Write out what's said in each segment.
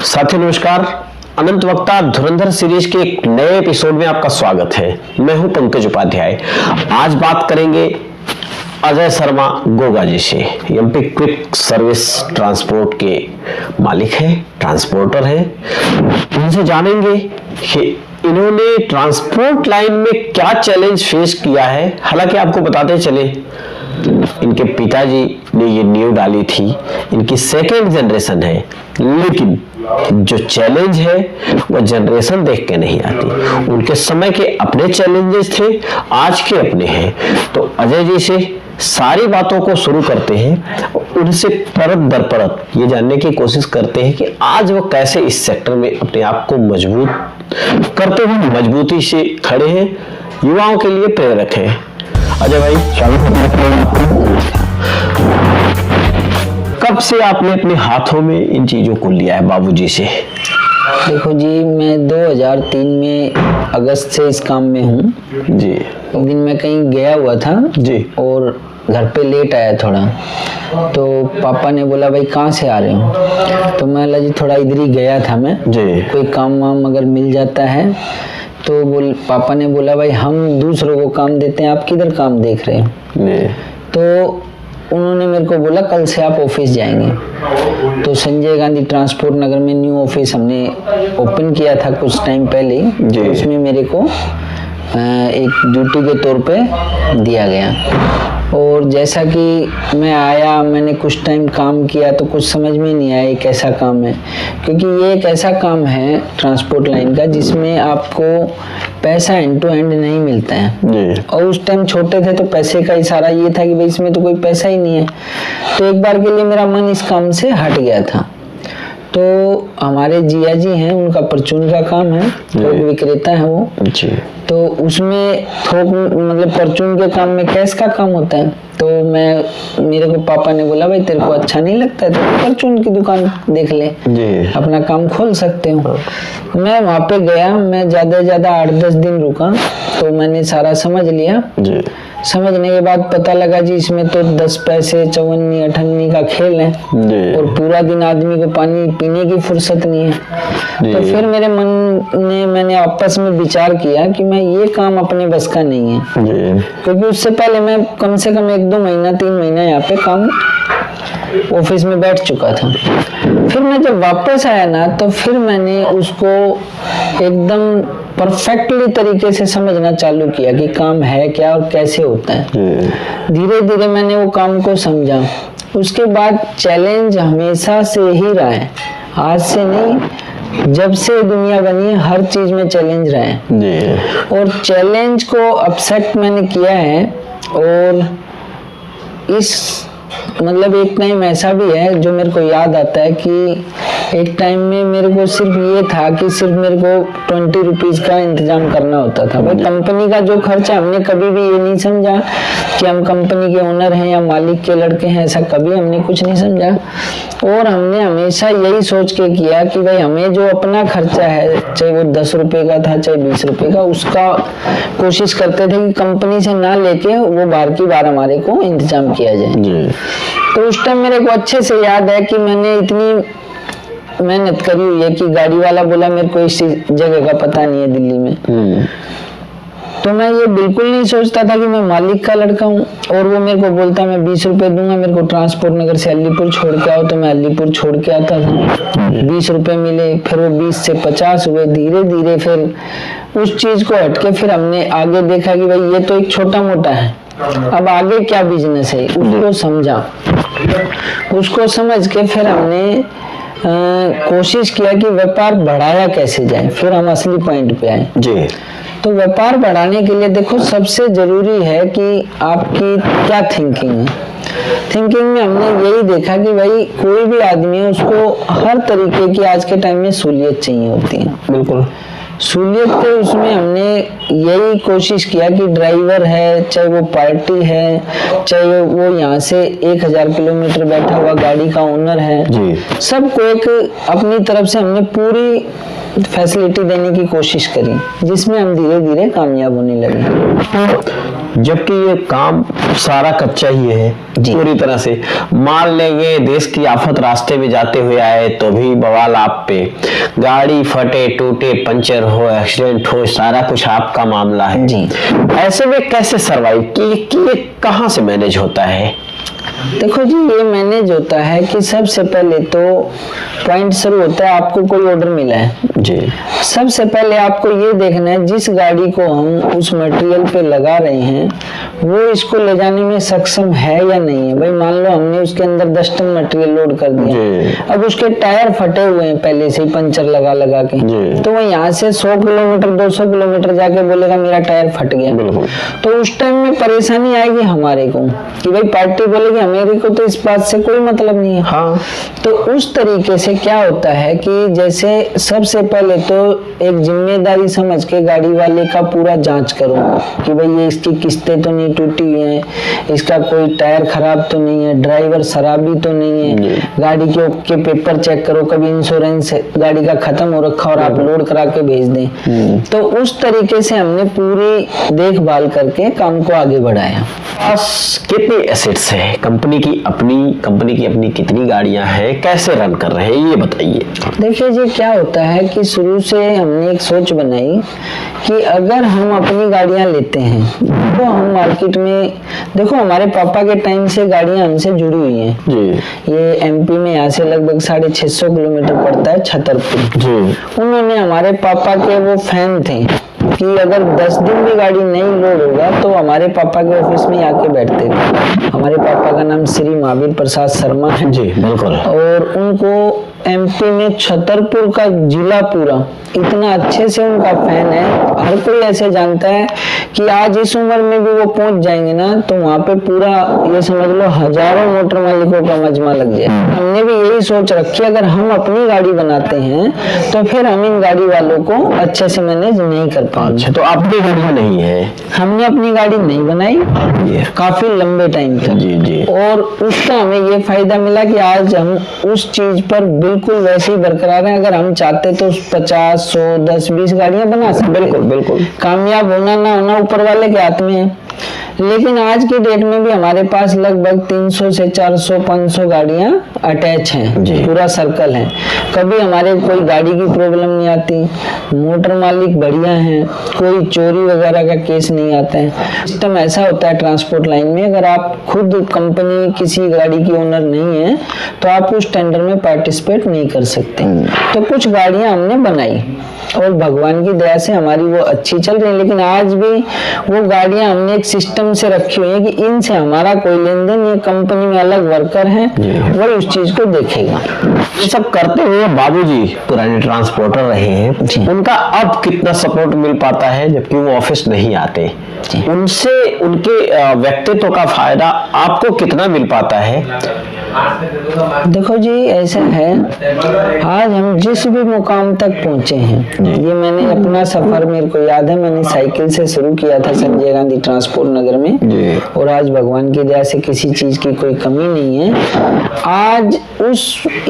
साथियों नमस्कार। अनंत वक्ता धुरंधर सीरीज के एक नए एपिसोड में आपका स्वागत है। मैं हूं पंकज उपाध्याय। आज बात करेंगे अजय शर्मा गोगा जी से। एमपी क्विक सर्विस ट्रांसपोर्ट के मालिक हैं, ट्रांसपोर्टर हैं। उनसे जानेंगे कि इन्होंने ट्रांसपोर्ट लाइन में क्या चैलेंज फेस किया है। हालांकि आपको बताते चले, इनके पिताजी ने ये नींव डाली थी, इनकी सेकेंड जनरेशन है, लेकिन जो चैलेंज है वो जनरेशन देख के नहीं आती। उनके समय के अपने चैलेंजेस थे, आज के अपने हैं। तो अजय जी से सारी बातों को शुरू करते हैं, उनसे परत दर परत ये जानने की कोशिश करते हैं कि आज वो कैसे इस सेक्टर में अपने आप को मजबूत करते हुए मजबूती से खड़े हैं, युवाओं के लिए प्रेरक है। अजय भाई, कब से आपने अपने हाथों में इन चीजों को लिया है बाबूजी से? देखो जी, मैं 2003 में अगस्त से इस काम में हूँ जी। एक दिन मैं कहीं गया हुआ था जी, और घर पे लेट आया थोड़ा, तो पापा ने बोला भाई कहाँ से आ रहे हो? तो मैं बोला जी थोड़ा इधर ही गया था मैं जी, कोई काम वाम अगर मिल जाता है तो पापा ने बोला भाई हम दूसरों को काम देते हैं, आप किधर काम देख रहे हो? तो उन्होंने मेरे को बोला कल से आप ऑफिस जाएंगे। तो संजय गांधी ट्रांसपोर्ट नगर में न्यू ऑफिस हमने ओपन किया था कुछ टाइम पहले, तो उसमें मेरे को एक ड्यूटी के तौर पे दिया गया। और जैसा कि मैं आया, मैंने कुछ टाइम काम किया तो कुछ समझ में नहीं आया ये कैसा काम है, क्योंकि ये एक ऐसा काम है ट्रांसपोर्ट लाइन का जिसमें आपको पैसा एंड टू एंड नहीं मिलता है। और उस टाइम छोटे थे तो पैसे का इशारा ये था कि भाई इसमें तो कोई पैसा ही नहीं है। तो एक बार के लिए मेरा मन इस काम से हट गया था। तो हमारे जिया जी हैं, उनका परचून का काम है, थोक विक्रेता है वो जी। तो उसमें थोक मतलब परचून के काम में कैश का काम होता है। तो मेरे को पापा ने बोला भाई तेरे को अच्छा नहीं लगता है तो परचून की दुकान देख ले जी, अपना काम खोल सकते हो। मैं वहाँ पे गया, मैं ज्यादा 8-10 दिन रुका, तो मैंने सारा समझ लिया जी। समझने के बाद पता लगा जी इसमें तो 10 पैसे 54-58 का खेल है और पूरा दिन आदमी को पानी पीने की फुर्सत नहीं है। तो फिर मेरे मैंने आपस में विचार किया कि मैं ये काम अपने बस का नहीं है, क्योंकि उससे पहले मैं कम से कम 1-2 महीना 3 महीना यहाँ पे काम ऑफिस में बैठ चुका था। फिर मैं जब वापस आया ना, तो फिर मैंने उसको एकदम परफेक्टली तरीके से समझना चालू किया कि काम है क्या और कैसे होता है। धीरे धीरे मैंने वो काम को समझा। उसके बाद चैलेंज हमेशा से ही रहा है, आज से नहीं, जब से दुनिया बनी है हर चीज में चैलेंज रहा है। और चैलेंज को एक्सेप्ट मैंने किया है। और इस मतलब एक टाइम ऐसा भी है जो मेरे को याद आता है कि एक टाइम में मेरे को सिर्फ ये था कि सिर्फ मेरे को 20 रुपीज का इंतजाम करना होता था। भाई कंपनी का जो खर्चा, हमने कभी भी ये नहीं समझा कि हम कंपनी के ओनर हैं या मालिक के लड़के हैं, ऐसा कभी हमने कुछ नहीं समझा। और हमने हमेशा यही सोच के किया कि भाई हमें जो अपना खर्चा है, चाहे वो 10 रुपए का था चाहे 20 रुपए का, उसका कोशिश करते थे कि कंपनी से ना लेके वो बार की बार हमारे को इंतजाम किया जाए। तो उस टाइम मेरे को अच्छे से याद है कि मैंने इतनी मेहनत करी हुई है कि गाड़ी वाला बोला मेरे को इस जगह का पता नहीं है दिल्ली में, तो मैं ये बिल्कुल नहीं सोचता था कि मैं मालिक का लड़का हूँ। और वो मेरे को बोलता मैं 20 रुपए दूंगा, मेरे को ट्रांसपोर्ट नगर से अलीपुर छोड़ के आओ, तो मैं अलीपुर छोड़ के आता था। 20 रुपए मिले, फिर वो 20 से 50 हुए। धीरे धीरे फिर उस चीज को हटके फिर हमने आगे देखा कि भाई ये तो एक छोटा मोटा है, अब आगे क्या बिजनेस है, उसको समझा। उसको समझ के फिर हमने कोशिश किया कि व्यापार बढ़ाया कैसे जाए। फिर हम असली पॉइंट पे आए जी। तो व्यापार बढ़ाने के लिए देखो सबसे जरूरी है कि आपकी क्या थिंकिंग है। थिंकिंग में हमने यही देखा कि भाई कोई भी आदमी है उसको हर तरीके की आज के टाइम में सहूलियत चाहिए होती है। बिल्कुल सहूलियत के उसमें हमने यही कोशिश किया कि ड्राइवर है, चाहे वो पार्टी है, चाहे वो यहाँ से 1000 किलोमीटर बैठा हुआ गाड़ी का ओनर है जी, सबको एक अपनी तरफ से हमने पूरी फैसिलिटी देने की कोशिश करी, जिसमें हम धीरे धीरे कामयाब होने लगे। जबकि ये काम सारा कच्चा ही है पूरी तरह से। मान लेंगे देश की आफत रास्ते में जाते हुए आए तो भी बवाल आप पे, गाड़ी फटे टूटे पंचर हो एक्सीडेंट हो सारा कुछ आपका मामला है जी। ऐसे में कैसे सरवाइव कि कहाँ से मैनेज होता है? देखो जी, ये मैनेज होता है कि सबसे पहले तो पॉइंट शुरू होता है, आपको कोई ऑर्डर मिला है जी। सबसे पहले आपको ये देखना है जिस गाड़ी को हम उस मटेरियल पे लगा रहे हैं वो इसको ले जाने में सक्षम है या नहीं है। भाई मान लो हमने उसके अंदर 10 टन मटेरियल लोड कर दिया, अब उसके टायर फटे हुए हैं पहले से ही पंचर लगा लगा के, तो वो यहाँ से 100 किलोमीटर 200 किलोमीटर जाके बोलेगा मेरा टायर फट गया, तो उस टाइम में परेशानी आएगी हमारे को कि भाई पार्टी बोलेगी मेरे को तो इस बात से कोई मतलब नहीं है। हाँ। तो उस तरीके से क्या होता है कि जैसे सबसे पहले तो एक जिम्मेदारी समझ के गाड़ी वाले का पूरा जांच करो कि भाई ये इसकी किस्तें तो नहीं टूटी हुई हैं, इसका कोई टायर खराब तो नहीं है, ड्राइवर शराबी तो नहीं है, गाड़ी के पेपर चेक करो, कभी इंश्योरेंस गाड़ी का खत्म हो रखा और आप लोड करा के भेज दें। तो उस तरीके से हमने पूरी देखभाल करके काम को आगे बढ़ाया। कितनी एसेट्स है कंपनी की अपनी कितनी गाड़ियां हैं, कैसे रन कर रहे हैं ये बताइए। देखिए जी, क्या होता है कि शुरू से हमने एक सोच बनाई कि अगर हम अपनी गाड़ियां लेते हैं तो हम मार्केट में, देखो हमारे पापा के टाइम से गाड़ियां हमसे जुड़ी हुई हैं जी। ये एमपी में यहाँ से लगभग 650 किलोमीटर पड़ता है छतरपुर जी। उन्होंने हमारे पापा के वो फैन थे कि अगर 10 दिन भी गाड़ी नहीं लोड होगा तो हमारे पापा के ऑफिस में आके बैठते थे। हमारे पापा का नाम श्री महावीर प्रसाद शर्मा है जी, बिल्कुल। और उनको एमपी में छतरपुर का जिला पूरा इतना अच्छे से उनका फैन है, हर कोई ऐसे जानता है कि आज इस उम्र में भी वो पहुंच जाएंगे ना तो वहाँ पे पूरा ये समझ लो हजारों मोटर मालिकों का मजमा लग जाए। हमने भी यही सोच रखी, अगर हम अपनी गाड़ी बनाते हैं तो फिर हम इन गाड़ी वालों को अच्छे से मैनेज नहीं कर पाएंगे। तो अपनी गाड़ी नहीं है, हमने अपनी गाड़ी नहीं बनाई काफी लंबे टाइम तक जी जी। और उसका हमें ये फायदा मिला कि आज हम उस चीज पर बिल्कुल वैसे ही बरकरार हैं। अगर हम चाहते तो 50, 100, 10, 20 गाड़ियां बना सकते। बिल्कुल बिल्कुल। कामयाब होना ना होना ऊपर वाले के हाथ में है। लेकिन आज की डेट में भी हमारे पास लगभग 300 से 400, 500 गाड़ियां अटैच हैं, पूरा सर्कल है। कभी हमारे कोई गाड़ी की प्रॉब्लम नहीं आती, मोटर मालिक बढ़िया हैं, कोई चोरी वगैरह का केस नहीं आता है। सिस्टम ऐसा होता है ट्रांसपोर्ट लाइन में, अगर आप खुद कंपनी किसी गाड़ी की ओनर नहीं है तो आप उस टेंडर में पार्टिसिपेट नहीं कर सकते। तो कुछ गाड़ियां हमने बनाई और भगवान की दया से हमारी वो अच्छी चल रही है। लेकिन आज भी वो गाड़ियां हमने एक सिस्टम से रखी हुई है कि इनसे हमारा कोई लेन देन, ये कंपनी में अलग वर्कर है वो उस चीज को देखेगा। ये सब करते हुए बाबूजी पुराने ट्रांसपोर्टर रहे हैं, उनका अब कितना सपोर्ट मिल पाता है जबकि वो ऑफिस नहीं आते? उनसे उनके व्यक्तित्व का फायदा आपको कितना मिल पाता है? देखो जी, ऐसा है आज हम जिस भी मुकाम तक पहुंचे हैं, ये मैंने अपना सफर मेरे को याद है, मैंने साइकिल से शुरू किया था संजय गांधी ट्रांसपोर्ट नगर में और आज भगवान की दया से किसी चीज की कोई कमी नहीं है। आज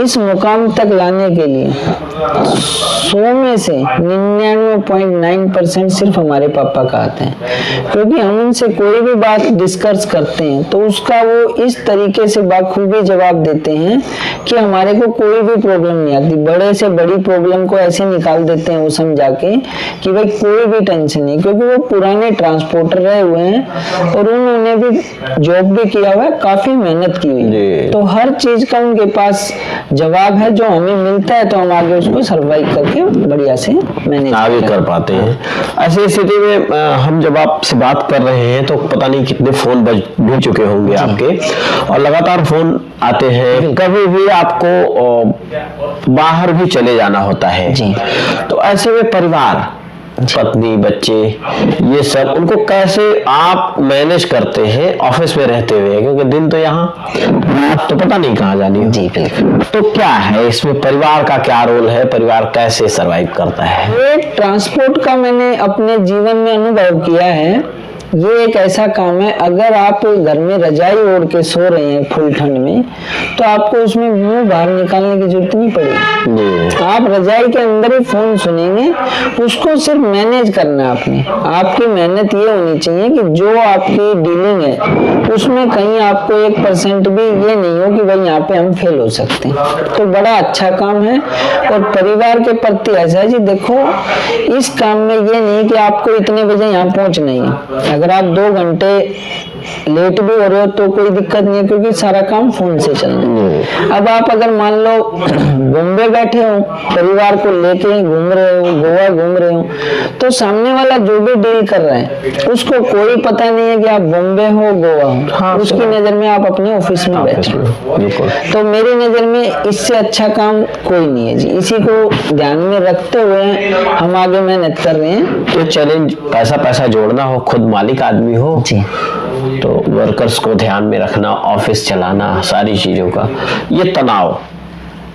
इस मुकाम तक लाने के लिए 100 में से 99.9% सिर्फ हमारे पापा का आता है, क्योंकि हम उनसे कोई भी बात डिस्कस करते हैं तो उसका वो इस तरीके से बाखूबी जवाब देते हैं कि हमारे को कोई भी प्रॉब्लम नहीं आती। बड़े से बड़ी प्रॉब्लम को ऐसे निकाल देते हैं वो समझा के कि भाई कोई भी टेंशन नहीं, क्योंकि वो पुराने ट्रांसपोर्टर रहे हुए हैं और उन्होंने भी जॉब भी किया हुआ है, काफी मेहनत की हुई है। तो हर चीज का उनके पास जवाब है, जो हमें मिलता है तो हम आगे उसको सर्वाइव करके बढ़िया से मैनेज आगे कर पाते हैं। ऐसी स्थिति में हम जब आपसे बात कर रहे हैं तो पता नहीं कितने फोन बज चुके होंगे आपके, और लगातार फोन आते हैं, कभी भी आपको बाहर भी चले जाना होता है जी। तो ऐसे में परिवार, पत्नी, बच्चे, ये सब उनको कैसे आप मैनेज करते हैं ऑफिस में रहते हुए, क्योंकि दिन तो यहाँ रात तो पता नहीं कहाँ जानी जी। तो क्या है इसमें परिवार का क्या रोल है, परिवार कैसे सरवाइव करता है? ये ट्रांसपोर्ट का मैंने अपने जीवन में अनुभव किया है। ये एक ऐसा काम है, अगर आप घर में रजाई ओढ़ के सो रहे हैं फुल ठंड में तो आपको उसमें मुंह बाहर निकालने की जरूरत नहीं पड़ेगी। आप रजाई के अंदर ही फोन सुनेंगे, उसको सिर्फ मैनेज करना है आपने। आपकी मेहनत ये होनी चाहिए कि जो आपकी डीलिंग है उसमें कहीं आपको 1% भी ये नहीं हो कि भाई यहाँ पे हम फेल हो सकते हैं। तो बड़ा अच्छा काम है। और परिवार के प्रति ऐसा है जी, देखो इस काम में ये नहीं कि आपको इतने बजे यहाँ पहुंचना ही है। अगर आप 2 घंटे लेट भी हो रहे हो तो कोई दिक्कत नहीं है, क्योंकि सारा काम फोन से चल रहा है। अब आप अगर मान लो बॉम्बे बैठे हो, परिवार को लेके घूम रहे हो, गोवा घूम रहे हो, तो सामने वाला जो भी डील कर रहा है उसको कोई पता नहीं है कि आप बॉम्बे हो, गोवा हो। हाँ, उसकी नजर में आप अपने ऑफिस में बैठे हो। तो मेरी नजर में इससे अच्छा काम कोई नहीं है जी। इसी को ध्यान में रखते हुए हम आगे मेहनत कर रहे हैं। तो चैलेंज पैसा जोड़ना हो, खुद मालिक आदमी हो जी, तो वर्कर्स को ध्यान में रखना, ऑफिस चलाना, सारी चीजों का ये तनाव।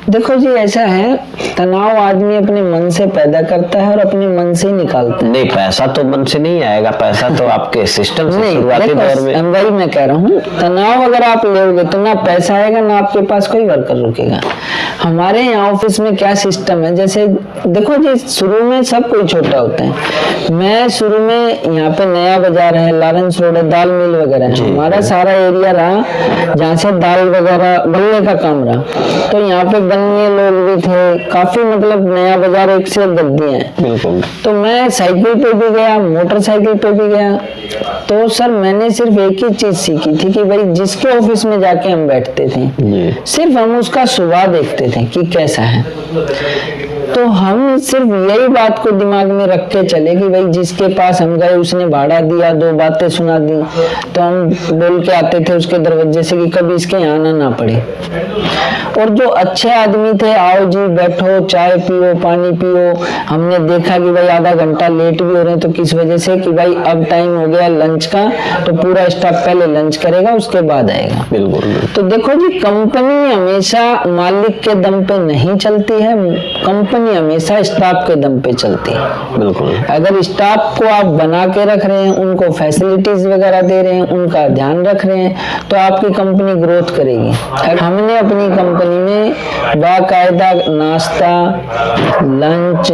देखो जी ऐसा है, तनाव आदमी अपने मन से पैदा करता है और अपने मन से ही निकालता है। नहीं, पैसा तो मन से नहीं आएगा, पैसा तो आपके सिस्टम से शुरुआती दौर में। वही मैं कह रहा हूँ, तनाव अगर आप लोगे तो ना पैसा आएगा ना आपके पास कोई वर्कर रुकेगा। हमारे यहाँ ऑफिस में क्या सिस्टम है, जैसे देखो जी शुरू में सब कोई छोटा होता है। मैं शुरू में यहाँ पे नया बाजार है, लॉरेंस रोड है, दाल मिल वगैरह है, हमारा सारा एरिया रहा जहाँ से दाल वगैरह बनने का काम रहा। तो यहाँ पे बनने लोग भी थे काफी, मतलब नया बाजार एक से गद्दी है। बिल्कुल। तो मैं साइकिल पे भी गया, मोटरसाइकिल पे भी गया। तो सर मैंने सिर्फ एक ही चीज सीखी थी कि भाई जिसके ऑफिस में जाके हम बैठते थे सिर्फ हम उसका स्वभाव देखते थे कि कैसा है। तो हम सिर्फ यही बात को दिमाग में रख के चले कि भाई जिसके पास हम गए उसने भाड़ा दिया, 2 बातें सुना दी, तो हम बोल के आते थे उसके दरवाजे से कि कभी इसके यहाँ आना ना पड़े। और जो अच्छे आदमी थे, आओ जी बैठो, चाय पियो, पानी पियो। हमने देखा कि भाई आधा घंटा लेट भी हो रहे हैं तो किस वजह से, कि भाई अब टाइम हो गया लंच का, तो पूरा स्टाफ पहले लंच करेगा उसके बाद आएगा। बिल्कुल। तो देखो जी कंपनी हमेशा मालिक के दम पे नहीं चलती है, कंपनी हमेशा स्टाफ के दम पे चलती है। बिल्कुल। अगर स्टाफ को आप बना के रख रहे हैं, उनको फैसिलिटीज वगैरह दे रहे हैं, उनका ध्यान रख रहे हैं, तो आपकी कंपनी ग्रोथ करेगी। हमने अपनी कंपनी में बाकायदा नाश्ता, लंच,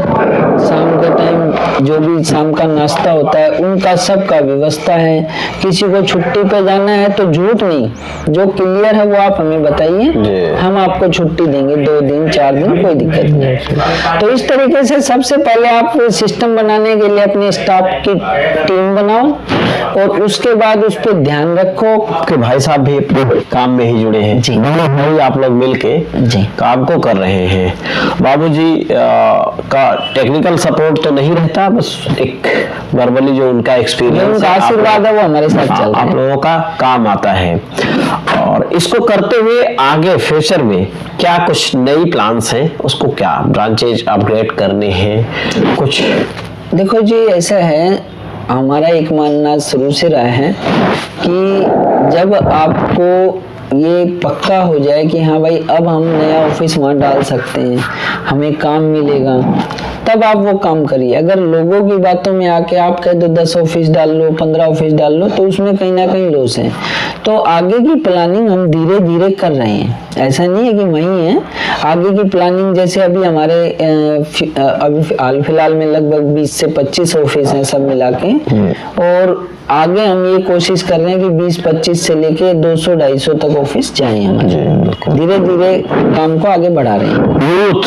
शाम के टाइम जो भी शाम का नाश्ता होता है उनका सबका व्यवस्था है। किसी को छुट्टी पे जाना है तो झूठ नहीं, जो क्लियर है वो आप हमें बताइए, हम आपको छुट्टी देंगे 2 दिन 4 दिन, कोई दिक्कत नहीं। तो इस तरीके से सबसे पहले आप सिस्टम बनाने के लिए अपने स्टाफ की टीम बनाओ और उसके बाद उस पर ध्यान रखो कि भाई साहब भी अपने काम में ही जुड़े हैं जी, भाई आप लोग मिलके जी काम को कर रहे हैं। बाबूजी का टेक्निकल सपोर्ट तो नहीं रहता, बस एक वर्बली जो उनका एक्सपीरियंस, उनका आशीर्वाद है वो हमारे साथ चल रहा है, आप लोगों का काम आता है। और इसको करते हुए आगे फ्यूचर में क्या कुछ नई प्लान्स हैं, उसको क्या ब्रांचेज अपग्रेड करने हैं कुछ? देखो जी ऐसा है, हमारा एक मानना शुरू से रहा है कि जब आपको ये पक्का हो जाए कि हाँ भाई अब हम नया ऑफिस वहाँ डाल सकते हैं, हमें काम मिलेगा, तब आप वो काम करिए। अगर लोगों की बातों में आके आप कह दो 10 ऑफिस डाल लो, 15 ऑफिस डाल लो, तो उसमें कहीं ना कहीं लॉस है। तो आगे की प्लानिंग हम धीरे धीरे कर रहे हैं, ऐसा नहीं है कि वही है। आगे की प्लानिंग जैसे अभी हमारे अभी हाल फिलहाल में लगभग 20 से 25 ऑफिस हैं सब मिला के, और आगे हम ये कोशिश कर रहे हैं कि 20-25 से लेके 200-250 तक ऑफिस जाए हमारे। धीरे धीरे काम को आगे बढ़ा रहे हैं। यूथ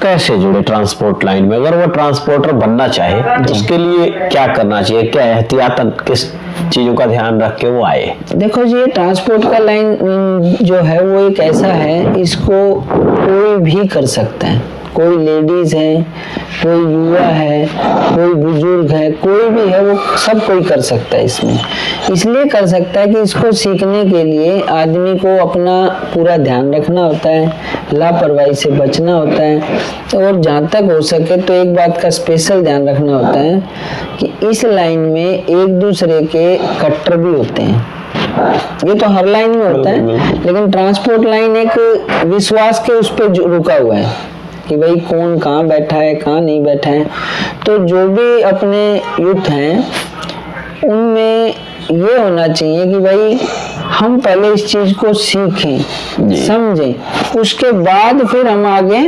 कैसे जुड़े ट्रांसपोर्ट लाइन में? अगर वो ट्रांसपोर्टर बनना चाहे उसके लिए क्या करना चाहिए, क्या एहतियातन किस चीजों का ध्यान रख के वो आए? देखो जी ये ट्रांसपोर्ट का लाइन जो है वो एक ऐसा है, इसको कोई भी कर सकता है, कोई लेडीज है, कोई युवा है, कोई बुजुर्ग है, कोई भी है, वो सब कोई कर सकता है। इसमें इसलिए कर सकता है कि इसको सीखने के लिए आदमी को अपना पूरा ध्यान रखना होता है, लापरवाही से बचना होता है, और जहाँ तक हो सके तो एक बात का स्पेशल ध्यान रखना होता है कि इस लाइन में एक दूसरे के कट्टर भी होते हैं। ये तो हर लाइन में होता है, लेकिन ट्रांसपोर्ट लाइन एक विश्वास के उस पर रुका हुआ है कि भाई कौन कहाँ बैठा है, कहाँ नहीं बैठा है। तो जो भी अपने यूथ हैं उनमें ये होना चाहिए कि भाई हम पहले इस चीज को सीखें, समझें, उसके बाद फिर हम आगे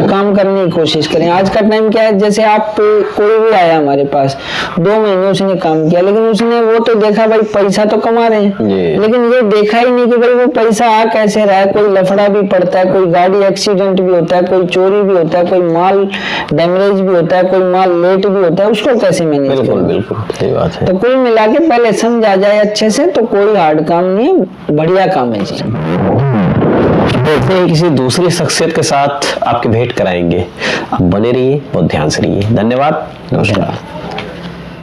काम करने की कोशिश करें। आज का टाइम क्या है, जैसे आप कोई भी आया हमारे पास, 2 महीने उसने काम किया, लेकिन उसने वो तो देखा भाई पैसा तो कमा रहे हैं, लेकिन ये देखा ही नहीं कि भाई वो पैसा आ कैसे रहा है। कोई लफड़ा भी पड़ता है, कोई गाड़ी एक्सीडेंट भी होता है, कोई चोरी भी होता है, कोई माल डैमेज भी होता है, कोई माल लेट भी होता है, उसको कैसे मैनेज करें। बिल्कुल सही बात है। तो कुल मिला के पहले समझ आ जाए अच्छे से, तो कोई हार्ड काम नहीं है, बढ़िया काम है जी। देखते हैं किसी दूसरी शख्सियत के साथ आपकी भेंट कराएंगे। आप बने रहिए, बहुत ध्यान से रहिए। धन्यवाद, नमस्कार।